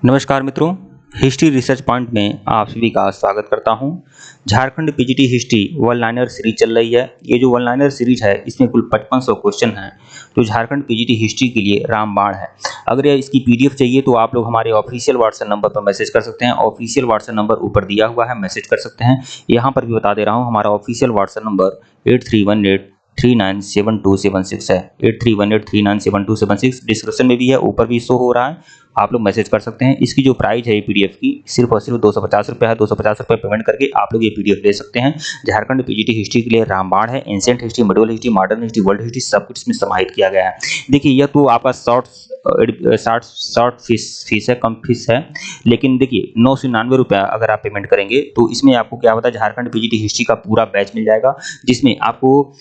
नमस्कार मित्रों, history research point में आप सभी का स्वागत करता हूं। Jharkhand PGT history one liner series चल रही है। ये जो वन लाइनर सीरीज है इसमें कुल 5500 क्वेश्चन हैं जो झारखंड पीजीटी हिस्ट्री के लिए रामबाण है। अगर ये इसकी पीडीएफ चाहिए तो आप लोग हमारे ऑफिशियल व्हाट्सएप नंबर पर मैसेज कर सकते हैं। ऑफिशियल व्हाट्सएप नंबर ऊपर दिया हुआ है, मैसेज कर सकते हैं। यहाँ पर भी बता दे रहा हूँ, हमारा ऑफिशियल व्हाट्सएप नंबर 8318397276 है। 8318397276 डिस्क्रिप्शन में भी है, ऊपर भी शो हो रहा है, आप लोग मैसेज कर सकते हैं। इसकी जो प्राइस है पीडीएफ की सिर्फ और सिर्फ 250 रुपये है। 250 रुपये पेमेंट करके आप लोग ये पीडीएफ ले सकते हैं। झारखंड पीजीटी हिस्ट्री के लिए रामबाण है। Ancient history, medieval history, modern history, world history सब कुछ इसमें समाहित किया गया है। देखिए, यह तो आपका शॉर्ट फीस है, कम फीस है, लेकिन देखिए 999 रुपया अगर आप पेमेंट करेंगे तो इसमें आपको क्या होता है, झारखंड पीजीटी हिस्ट्री का पूरा बैच मिल जाएगा, जिसमें आपको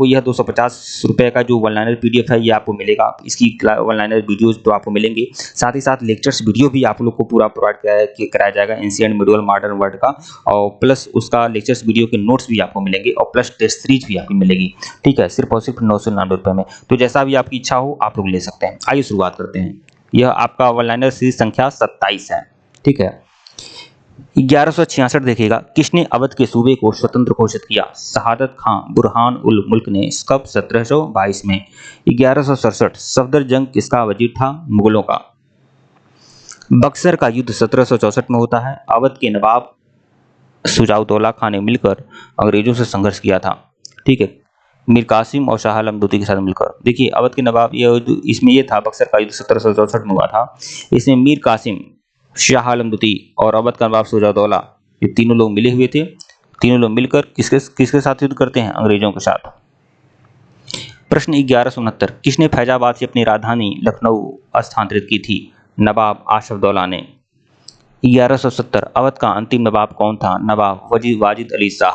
यह 250 रुपये का जो वन लाइनर पीडीएफ है ये आपको मिलेगा। इसकी वन लाइनर वीडियोज तो आपको मिलेंगे, साथ ही साथ लेक्चर्स वीडियो भी आप लोग को पूरा प्रोवाइड कराया जाएगा एंशिएंट, मिडिवल, मॉडर्न, वर्ल्ड का, और प्लस उसका लेक्चर्स वीडियो के नोट्स भी आपको मिलेंगे और प्लस टेस्ट सीरीज भी आपको मिलेगी। ठीक है, सिर्फ और सिर्फ 999 रुपये में। तो जैसा भी आपकी इच्छा हो आप लोग ले सकते हैं। आइए शुरुआत करते हैं। यह आपका वन लाइनर सीरीज संख्या 27 है। ठीक है, 1166 देखिएगा, किसने अवध के सूबे को स्वतंत्र घोषित किया? शहादत खां बुरहान उल मुल्क ने। कब? 1722 में। 1167 सफदरजंग किसका वजीर था? मुगलों का। बक्सर का युद्ध 1764 में होता है। अवध के नवाब शुजाउद्दौला खां ने मिलकर अंग्रेजों से संघर्ष किया था। ठीक है, मीर कासिम और शाह आलम द्वितीय के साथ मिलकर। देखिए, अवध के नवाब, इसमें ये था, बक्सर का युद्ध 1764 में हुआ था। इसमें मीर कासिम, शाह आलम द्वितीय और अवध का नवाब शुजाउद्दौला, ये तीनों लोग मिले हुए थे। तीनों लोग मिलकर किसके साथ युद्ध करते हैं? अंग्रेजों के साथ। प्रश्न 1169, किसने फैजाबाद से अपनी राजधानी लखनऊ स्थानांतरित की थी? नवाब आशफदौला ने। 1170 अवध का अंतिम नवाब कौन था? नवाब वाजिद अली शाह।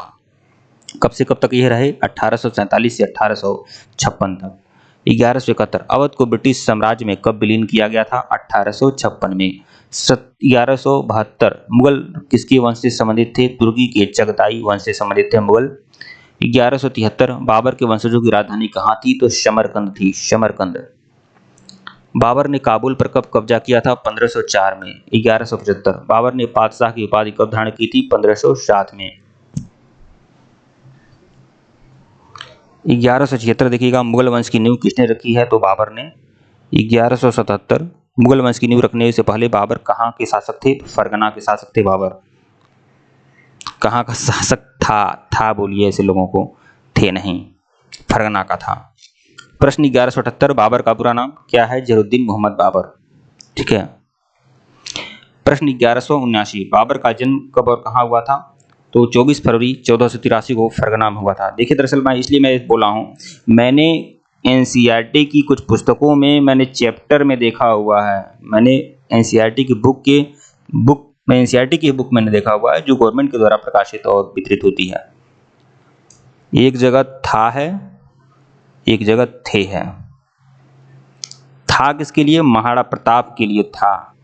कब से कब तक यह रहे? 1847 से 1856 तक। 1171 अवध को ब्रिटिश साम्राज्य में कब विलीन किया गया था? 1856 में। 1172 मुगल किसके वंश से संबंधित थे? तुर्की के चगताई वंश से संबंधित थे मुगल। 1173 बाबर के वंशजों की राजधानी कहाँ थी? तो समरकंद थी, समरकंद। बाबर ने काबुल पर कब कब्जा किया था? 1504 में। 1175 बाबर ने बादशाह की उपाधि कब धारण की थी? 1507 में। 1176 देखिएगा, मुगल वंश की नींव किसने रखी है? तो बाबर ने। 1177 मुगल वंश की नींव रखने से पहले बाबर कहाँ के शासक थे? फरगना के शासक थे बाबर। कहाँ का शासक था बोलिए, ऐसे लोगों को, थे नहीं, फरगना का था। प्रश्न 1178 बाबर का पूरा नाम क्या है? जहीरुद्दीन मोहम्मद बाबर। ठीक है। प्रश्न 1179 बाबर का जन्म कब और कहाँ हुआ था? तो 24 फरवरी 1483 को फरगना में हुआ था। देखिए, दरअसल मैं इसलिए बोला हूँ, मैंने एनसीईआरटी की कुछ पुस्तकों में मैंने चैप्टर में देखा हुआ है। मैंने एनसीईआरटी की बुक मैंने देखा हुआ है जो गवर्नमेंट के द्वारा प्रकाशित और वितरित होती है। एक जगह था है, एक जगह थे है। था किसके लिए? महाराणा प्रताप के लिए था।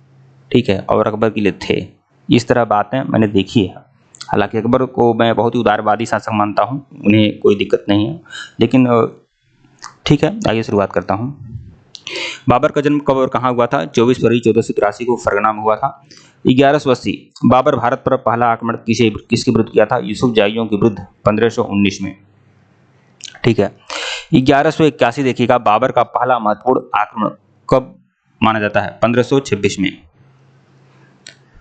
ठीक है, और अकबर के लिए थे। इस तरह बातें मैंने देखी है। हालांकि अकबर को मैं बहुत ही उदारवादी शासक मानता हूं, उन्हें कोई दिक्कत नहीं है, लेकिन ठीक है, आइए शुरुआत करता हूं। बाबर का जन्म कब और कहाँ हुआ था? 24 फरवरी 1483 को फरगना में हुआ था। 1180 बाबर भारत पर पहला आक्रमण किसके विरुद्ध किया था? यूसुफजाइयों के विरुद्ध 1519 में। ठीक है। 1181 देखिएगा, बाबर का पहला महत्वपूर्ण आक्रमण कब माना जाता है? 1526 में।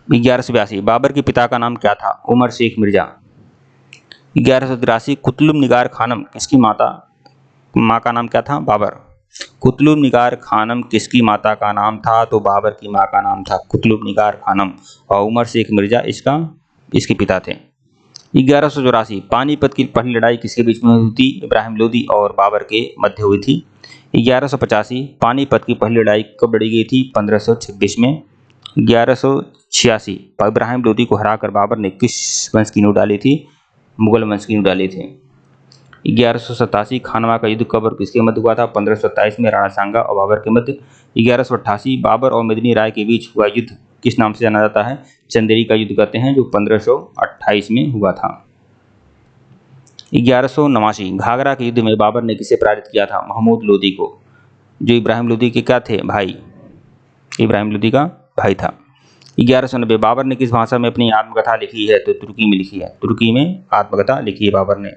1182 बाबर के पिता का नाम क्या था? उमर शेख मिर्जा। 1183 कुतुब निगार खानम किसकी माँ का नाम क्या था? बाबर। कुतुब निगार खानम किसकी माता का नाम था? तो बाबर की माँ का नाम था कुतुब निगार खानम, और उमर शेख मिर्जा इसके पिता थे। 1184 पानीपत की पहली लड़ाई किसके बीच में हुई थी? इब्राहिम लोदी और बाबर के मध्य हुई थी। 1185 पानीपत की पहली लड़ाई कब लड़ी गई थी? 1526 में। 1186 इब्राहिम लोदी को हराकर बाबर ने किस वंश की नींव डाली थी? मुगल वंश की नींव डाली थी। 1187 खानवा का युद्ध कब और किसके मध्य हुआ था? 1527 में राणा सांगा और बाबर के मध्य। 1188 बाबर और मेदिनी राय के बीच हुआ युद्ध किस नाम से जाना जाता है? चंदेरी का युद्ध कहते हैं, जो 1528 में हुआ था। 1189 घाघरा के युद्ध में बाबर ने किसे पराजित किया था? महमूद लोदी को, जो इब्राहिम लोदी के क्या थे? भाई, इब्राहिम लोदी का भाई था। 1190 बाबर ने किस भाषा में अपनी आत्मकथा लिखी है? तो तुर्की में लिखी है, तुर्की में आत्मकथा लिखी है बाबर ने।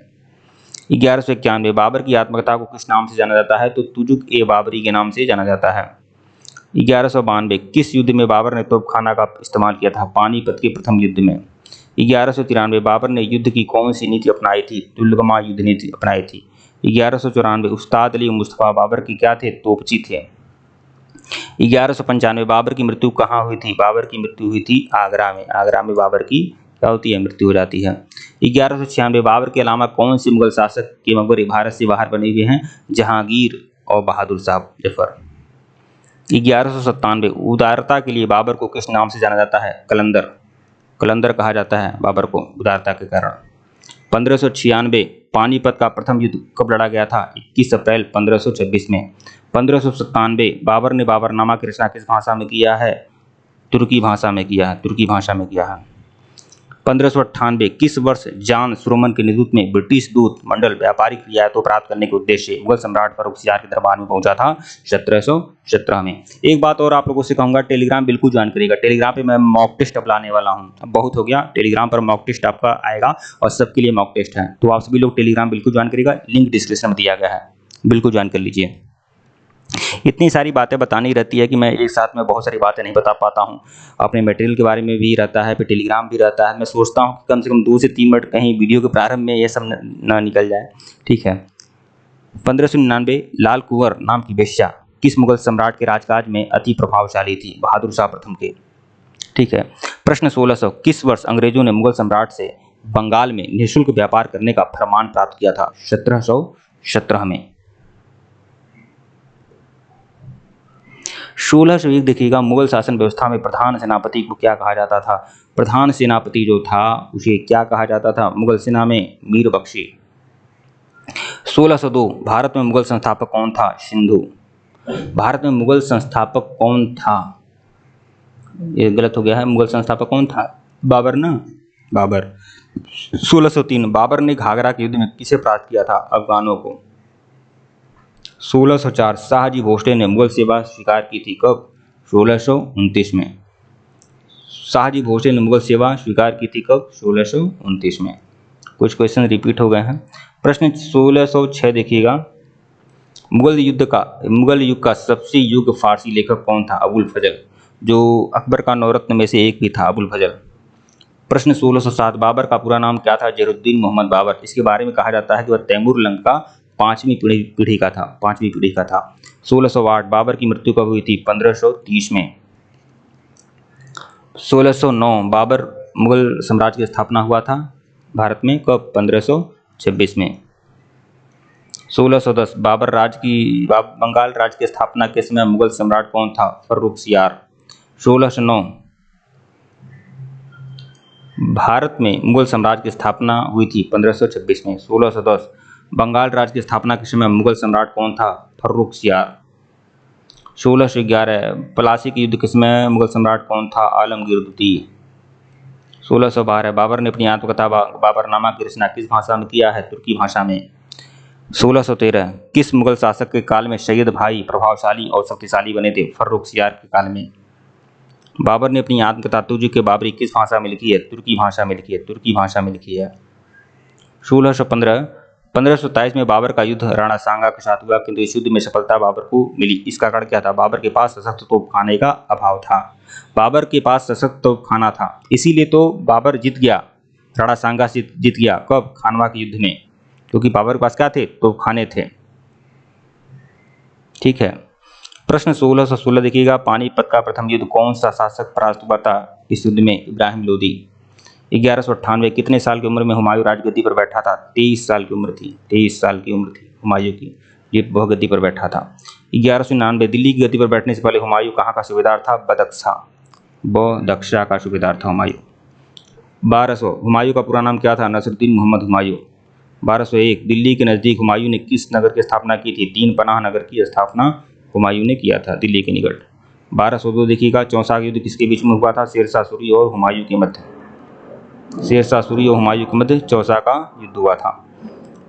1191 बाबर की आत्मकथा को किस नाम से जाना जाता है? तो तुजुक ए बाबरी के नाम से जाना जाता है। 1192 किस युद्ध में बाबर ने तोपखाना का इस्तेमाल किया था? पानीपत के प्रथम युद्ध में। 1193 बाबर ने युद्ध की कौन सी नीति अपनाई थी? तुल्यगमा युद्ध नीति अपनाई थी। 1194 उस्ताद अली मुस्तफा बाबर की क्या थे? तोपची थे। 1195 बाबर की मृत्यु कहाँ हुई थी? बाबर की मृत्यु हुई थी आगरा में। आगरा में बाबर की क्या होती है? मृत्यु हो जाती है। 1196 बाबर के अलावा कौन से मुगल शासक के मकबरे भारत से बाहर बने हुए हैं? जहांगीर और बहादुर शाह जफर। 1197 उदारता के लिए बाबर को किस नाम से जाना जाता है? कलंदर। कलंदर कहा जाता है बाबर को उदारता के कारण। 1596 पानीपत का प्रथम युद्ध कब लड़ा गया था? 21 अप्रैल 1526 में। 1597 बाबर ने बाबरनामा की रचना किस भाषा में किया है? तुर्की भाषा में किया है, तुर्की भाषा में किया है। 1598 किस वर्ष जॉन सुरमन के नेतृत्व में ब्रिटिश दूत मंडल व्यापारिक रियायतों प्राप्त करने के उद्देश्य से मुगल सम्राट फर्रुखसियार के दरबार में पहुंचा था? 1717 में। एक बात और आप लोगों से कहूंगा, टेलीग्राम बिल्कुल ज्वाइन करिएगा। टेलीग्राम पे मैं मॉक टेस्ट अब लाने वाला हूं। अब बहुत हो गया, टेलीग्राम पर मॉक टेस्ट आपका आएगा और सबके लिए मॉक टेस्ट है, तो आप सभी लोग टेलीग्राम बिल्कुल ज्वाइन करिएगा। लिंक डिस्क्रिप्शन में दिया गया है, बिल्कुल ज्वाइन कर लीजिए। इतनी सारी बातें बतानी रहती है कि मैं एक साथ में बहुत सारी बातें नहीं बता पाता हूँ। अपने मटेरियल के बारे में भी रहता है, फिर टेलीग्राम भी रहता है। मैं सोचता हूँ कि कम से कम 2 से 3 मिनट कहीं वीडियो के प्रारंभ में ये सब ना निकल जाए, ठीक है। 1599 लाल कुंवर नाम की वेश्या किस मुगल सम्राट के राजकाज में अति प्रभावशाली थी? बहादुर शाह प्रथम के, ठीक है। प्रश्न 1600 किस वर्ष अंग्रेजों ने मुगल सम्राट से बंगाल में निःशुल्क व्यापार करने का फरमान प्राप्त किया था? 1717 में। 1601 देखिएगा, मुगल शासन व्यवस्था में प्रधान सेनापति को क्या कहा जाता था? प्रधान सेनापति जो था उसे क्या कहा जाता था मुगल सेना में? मीर बख्शी। 1602 भारत में मुगल संस्थापक कौन था? सिंधु। भारत में मुगल संस्थापक कौन था? ये गलत हो गया है, मुगल संस्थापक कौन था? बाबर ना, बाबर। 1603 बाबर ने घाघरा के युद्ध में किसे परास्त किया था? अफगानों को। 1604 शाहजी भोसले ने मुगल सेवा स्वीकार की थी? कब? 1629 में। शाहजी भोसले ने मुगल सेवा स्वीकार की थी कब? 1629 में। कुछ क्वेश्चन रिपीट हो गए हैं। प्रश्न 1606 देखिएगा, मुगल युग का सबसे युग फारसी लेखक कौन था? अबुल फजल, जो अकबर का नौरत्न में से एक भी था, अबुल फजल। प्रश्न 1607 बाबर का पूरा नाम क्या था? जहरुद्दीन मोहम्मद बाबर। इसके बारे में कहा जाता है कि वह तैमूर लंग का 5वीं पीढ़ी का था, 5वीं पीढ़ी का था। 1608 बाबर की मृत्यु कब हुई थी? 1530 में। 1609 बाबर मुगल साम्राज्य की स्थापना हुआ था भारत में कब? 1526 में। 1610 बंगाल राज्य की स्थापना के समय मुगल सम्राट कौन था? फर्रुखसियार। 1609 भारत में मुगल साम्राज्य की स्थापना हुई थी 1526 में। 1610 बंगाल राज्य की स्थापना के समय मुगल सम्राट कौन था? फर्रुखसियार। 1611 प्लासी के युद्ध के समय मुगल सम्राट कौन था? आलमगीर द्वितीय। 1612 बाबर ने अपनी आत्मकथा बाबरनामा की रचना किस भाषा में किया है? तुर्की भाषा में। 1613 किस मुगल शासक के काल में सैयद भाई प्रभावशाली और शक्तिशाली बने थे? फर्रुखसियार के काल में। बाबर ने अपनी आत्मकथा तुजुक के बाबरी किस भाषा में लिखी है? तुर्की भाषा में लिखी है, तुर्की भाषा में लिखी है। 1523 में बाबर का युद्ध राणा सांगा के साथ हुआ, किंतु इस युद्ध में सफलता बाबर को मिली। इसका कारण क्या था? बाबर के पास सशक्त तोपखाने का अभाव था। बाबर के पास सशक्त तोपखाना था, इसीलिए तो बाबर जीत गया, राणा सांगा से जीत गया। कब? खानवा के युद्ध में, क्योंकि बाबर के पास क्या थे? तोपखाने थे, ठीक है। प्रश्न 1616 देखिएगा, पानीपत का प्रथम युद्ध कौन सा शासक परास्त हुआ था? इस युद्ध में इब्राहिम लोदी। 1198 कितने साल की उम्र में हुमायूं राजगद्दी पर बैठा था? 23 साल की उम्र थी, 23 साल की उम्र थी हुमायूं की, ये वह गद्दी पर बैठा था। 1199 दिल्ली की गद्दी पर बैठने से पहले हुमायूं कहाँ का सूबेदार था? बदख्शा का सूबेदार था हुमायूं। 1200 हुमायूं का पूरा नाम क्या था? नसरुद्दीन मोहम्मद हुमायूं। 1201 दिल्ली के नज़दीक हुमायूं ने किस नगर की स्थापना की थी? तीन पनाह नगर की स्थापना हुमायूं ने किया था, दिल्ली के निकट। 1202 देखिएगा, चौसा का युद्ध किसके बीच में हुआ था? शेरशाह सूरी और हुमायूं के मध्य। शेरशाह सूरी और हुमायूं के मध्य चौसा का युद्ध हुआ था।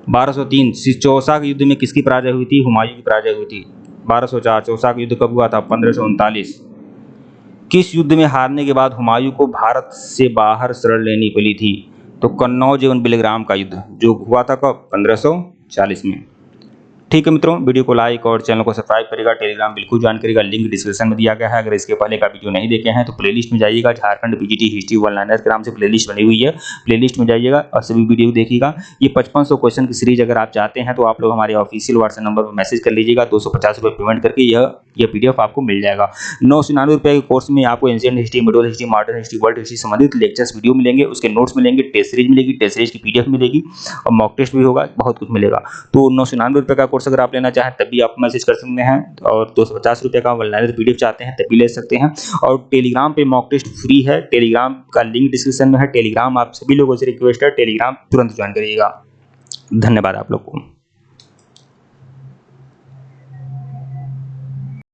1203 चौसा के युद्ध में किसकी पराजय हुई थी? हुमायूं की पराजय हुई थी। 1204 चौसा का युद्ध कब हुआ था? 1539। किस युद्ध में हारने के बाद हुमायूं को भारत से बाहर शरण लेनी पड़ी थी? तो कन्नौज एवं बिलग्राम का युद्ध, जो हुआ था कब? 1540 में। ठीक है मित्रों, वीडियो को लाइक और चैनल को सब्सक्राइब करेगा। टेलीग्राम बिल्कुल ज्वाइन करेगा, लिंक डिस्क्रिप्शन में दिया गया है। अगर इसके पहले का वीडियो नहीं देखे हैं तो प्लेलिस्ट में जाइएगा, Jharkhand PGT history one liner के नाम से प्लेलिस्ट बनी हुई है, प्लेलिस्ट में जाइएगा और सभी वीडियो देखिएगा। ये 5500 क्वेश्चन की सीरीज अगर आप चाहते हैं तो आप लोग हमारे ऑफिशियल व्हाट्सएप नंबर पर मैसेज कर लीजिएगा। 250 रुपये पेमेंट करके यह पीडीएफ आपको मिल जाएगा। 999 रुपये के कोर्स में आपको ancient history, middle history, modern history, world history संबंधित लेक्चर्स वीडियो मिलेंगे, उसके नोट्स मिलेंगे, टेस्ट सीरीज मिलेगी, टेस्ट सीरीज की पीडीएफ मिलेगी और मॉक टेस्ट भी होगा, बहुत कुछ मिलेगा। तो 999 रुपये का कोर्स अगर आप लेना चाहें तब भी आप मैसेज कर सकते हैं, और 250 रुपये का ऑनलाइन पीडीएफ चाहते हैं तब भी ले सकते हैं। और टेलीग्राम पे मॉक टेस्ट फ्री है, टेलीग्राम का लिंक डिस्क्रिप्शन में है। टेलीग्राम आप सभी लोगों से रिक्वेस्ट है, टेलीग्राम तुरंत ज्वाइन करिएगा। धन्यवाद आप लोग को।